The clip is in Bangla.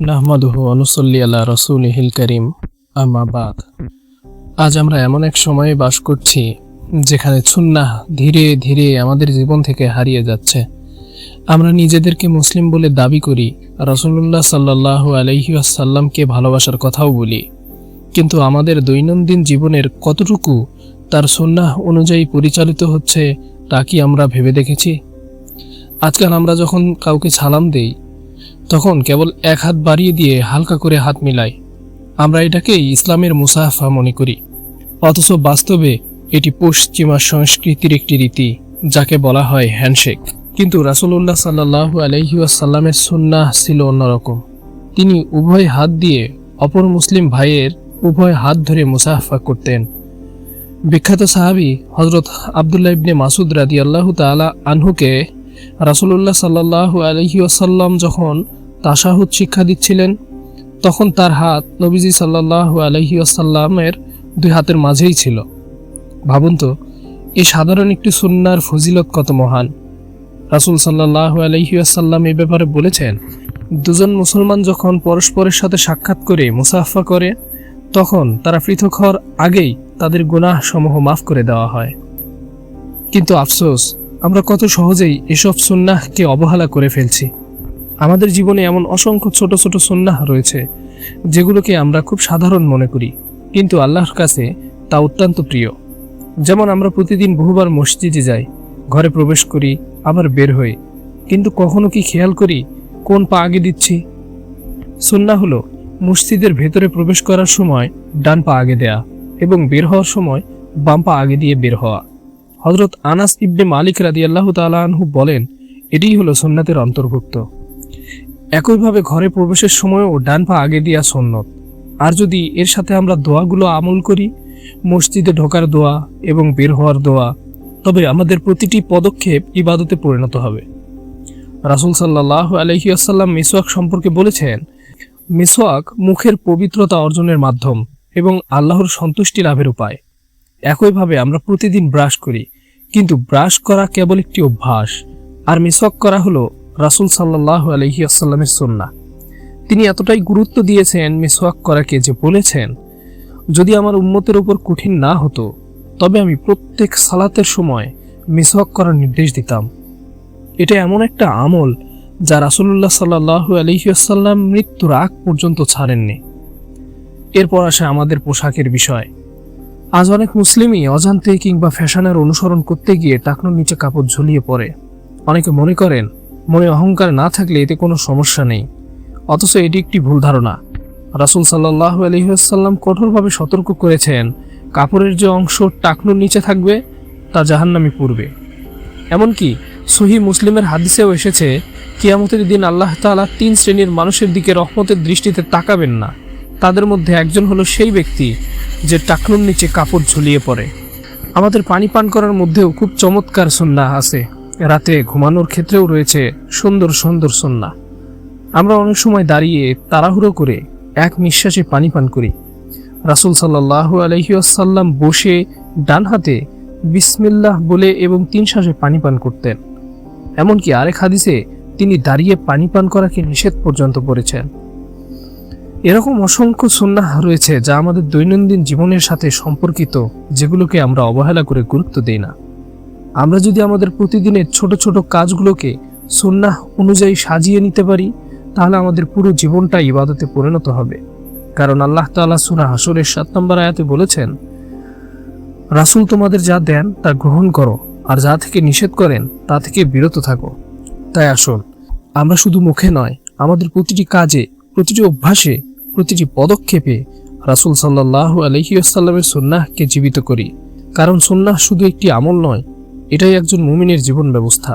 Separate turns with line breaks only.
নাহমাদুহু ওয়া নুসাল্লি আলা রাসূলিহিল কারীম, আম্মা বাদ। আজ আমরা এমন এক সময়ে বাস করছি যেখানে সুন্নাহ ধীরে ধীরে আমাদের জীবন থেকে হারিয়ে যাচ্ছে। আমরা নিজেদেরকে মুসলিম বলে দাবি করি, রাসূলুল্লাহ সাল্লাল্লাহু আলাইহি ওয়াসাল্লামকে ভালোবাসার কথাও বলি, কিন্তু আমাদের দৈনন্দিন জীবনের কতটুকু তার সুন্নাহ অনুযায়ী পরিচালিত হচ্ছে তা কি আমরা ভেবে দেখেছি? আজকাল আমরা যখন কাউকে সালাম দেই তখন কেবল এক হাত বাড়িয়ে দিয়ে হালকা করে হাত মিলাই। আমরা এটাকেই ইসলামের মুসাফা মনে করি, অথচ বাস্তবে এটি পশ্চিমা সংস্কৃতির একটি রীতি যাকে বলা হয় হ্যান্ডশেক। কিন্তু রাসূলুল্লাহ সাল্লাল্লাহু আলাইহি ওয়াসাল্লামের সুন্নাহ ছিল অন্যরকম। তিনি উভয় হাত দিয়ে অপর মুসলিম ভাইয়ের উভয় হাত ধরে মুসাফা করতেন। বিখ্যাত সাহাবী হযরত আব্দুল্লাহ ইবনে মাসউদ রাদিয়াল্লাহু তাআলা আনহুকে রাসূলুল্লাহ সাল্লাল্লাহু আলাইহি ওয়াসাল্লাম যখন তাশাহুদ শিক্ষা দিচ্ছিলেন তখন তার হাত নবীজি সাল্লাল্লাহু আলাইহি ওয়াসাল্লামের দুই হাতের মাঝেই ছিল। ভাবুন তো, এই সাধারণ একটি সুন্নাহর ফজিলত কত মহান। রাসূল সাল্লাল্লাহু আলাইহি ওয়াসাল্লাম এই ব্যাপারে বলেছেন, দুজন মুসলমান যখন পরস্পরের সাথে সাক্ষাৎ করে মুসাফা করে তখন তারা পৃথক হওয়ার আগেই তাদের গুনাহ সমূহ মাফ করে দেওয়া হয়। কিন্তু আফসোস, আমরা কত সহজেই এসব সুন্নাহকে অবহেলা করে ফেলছি। আমাদের জীবনে এমন অসংখ্য ছোট ছোট সুন্নাহ রয়েছে যেগুলোকে আমরা খুব সাধারণ মনে করি, কিন্তু আল্লাহর কাছে তা অত্যন্ত প্রিয়। যেমন আমরা প্রতিদিন বহুবার মসজিদে যাই, ঘরে প্রবেশ করি, আবার বের হই, কিন্তু কখনো কি খেয়াল করি কোন পা আগে দিচ্ছি? সুন্নাহ হলো মসজিদের ভেতরে প্রবেশ করার সময় ডান পা আগে দেয়া এবং বের হওয়ার সময় বাম পা আগে দিয়ে বের হওয়া। হযরত আনাস ইবনে মালিক রাদিয়াল্লাহু তাআলা আনহু বলেন, এটিই হলো সুন্নাতের অন্তর্ভুক্ত। একইভাবে ঘরে প্রবেশের সময়ও ডান পা আগে দেয়া সুন্নত। আর যদি এর সাথে আমরা দোয়াগুলো আমল করি, মসজিদে ঢোকার দোয়া এবং বের হওয়ার দোয়া, তবে আমাদের প্রতিটি পদক্ষেপ ইবাদতে পরিণত হবে। রাসূল সাল্লাল্লাহু আলাইহি ওয়াসাল্লাম মিসওয়াক সম্পর্কে বলেছেন, মিসওয়াক মুখের পবিত্রতা অর্জনের মাধ্যম এবং আল্লাহর সন্তুষ্টি লাভের উপায়। একইভাবে আমরা প্রতিদিন ব্রাশ করি, কিন্তু ব্রাশ করা কেবল একটি অভ্যাস, আর মিসওয়াক করা হলো রাসূল সাল্লাল্লাহু আলাইহি ওয়াসাল্লামের সুন্নাহ। তিনি এতটাই গুরুত্ব দিয়েছেন মিসওয়াক করাকে যে বলেছেন, যদি আমার উম্মতের উপর কঠিন না হতো তবে আমি প্রত্যেক সালাতের সময় মিসওয়াক করার নির্দেশ দিতাম। এটা এমন একটা আমল যা রাসূলুল্লাহ সাল্লাল্লাহু আলাইহি ওয়াসাল্লাম মৃত্যুর আগ পর্যন্ত ছাড়েননি। এরপর আসে আমাদের পোশাকের বিষয়। আজ অনেক মুসলিমই অজান্তে কিংবা ফ্যাশনের অনুসরণ করতে গিয়ে টাকনুর নিচে কাপড় ঝুলিয়ে পড়ে। অনেকে মনে করেন মনে অহংকার না থাকলে এতে কোনো সমস্যা নেই, অথচ এটি একটি ভুল ধারণা। রাসূল সাল্লাল্লাহু আলাইহি ওয়াসাল্লাম কঠোরভাবে সতর্ক করেছেন, কাপড়ের যে অংশ টাকনুর নিচে থাকবে তা জাহান্নামে পড়বে। এমনকি সহিহ মুসলিমের হাদিসেও এসেছে, কিয়ামতের দিন আল্লাহ তাআলা 3 শ্রেণীর মানুষের দিকে রহমতের দৃষ্টিতে তাকাবেন না। তাদের মধ্যে একজন হলো সেই ব্যক্তি যে টাকনুর নিচে কাপড় ঝুলিয়ে পড়ে। আমাদের পানি পান করার মধ্যেও খুব চমৎকার সুন্নাহ আছে। রাতে ঘুমানোর ক্ষেত্রেও রয়েছে সুন্দর সুন্দর সুন্নাহ। আমরা অনেক সময় দাঁড়িয়ে তাড়াহুড়ো করে এক নিঃশ্বাসে পানি পান করি। রাসূল সাল্লাল্লাহু আলাইহি ওয়াসাল্লাম বসে ডান হাতে বিসমিল্লাহ বলে এবং 3 শ্বাসে পানি পান করতেন। এমনকি আরেক হাদিসে তিনি দাঁড়িয়ে পানি পান করাকে নিষেধ পর্যন্ত করেছেন। এরকম অসংখ্য সুন্নাহ রয়েছে যা আমাদের দৈনন্দিন জীবনের সাথে সম্পর্কিত, যেগুলোকে আমরা অবহেলা করে গুরুত্ব দেই না। আমরা যদি আমাদের প্রতিদিনের ছোট ছোট কাজগুলোকে সুন্নাহ অনুযায়ী সাজিয়ে নিতে পারি, তাহলে আমাদের পুরো জীবনটা ইবাদতে পরিণত হবে। কারণ আল্লাহ তাআলা সূরা হাশরের 7 নম্বর আয়াতে বলেছেন, রাসূল তোমাদের যা দেন তা গ্রহণ করো, আর যা থেকে নিষেধ করেন তা থেকে বিরত থাকো। তাই আসুন, আমরা শুধু মুখে নয়, আমাদের প্রতিটি কাজে, প্রতিটি অভ্যাসে, প্রতিটি পদক্ষেপে রাসূল সাল্লাল্লাহু আলাইহি ওয়াসাল্লামের সুন্নাহকে জীবিত করি। কারণ সুন্নাহ শুধু একটি আমল নয়, এটাই একজন মুমিনের জীবন ব্যবস্থা।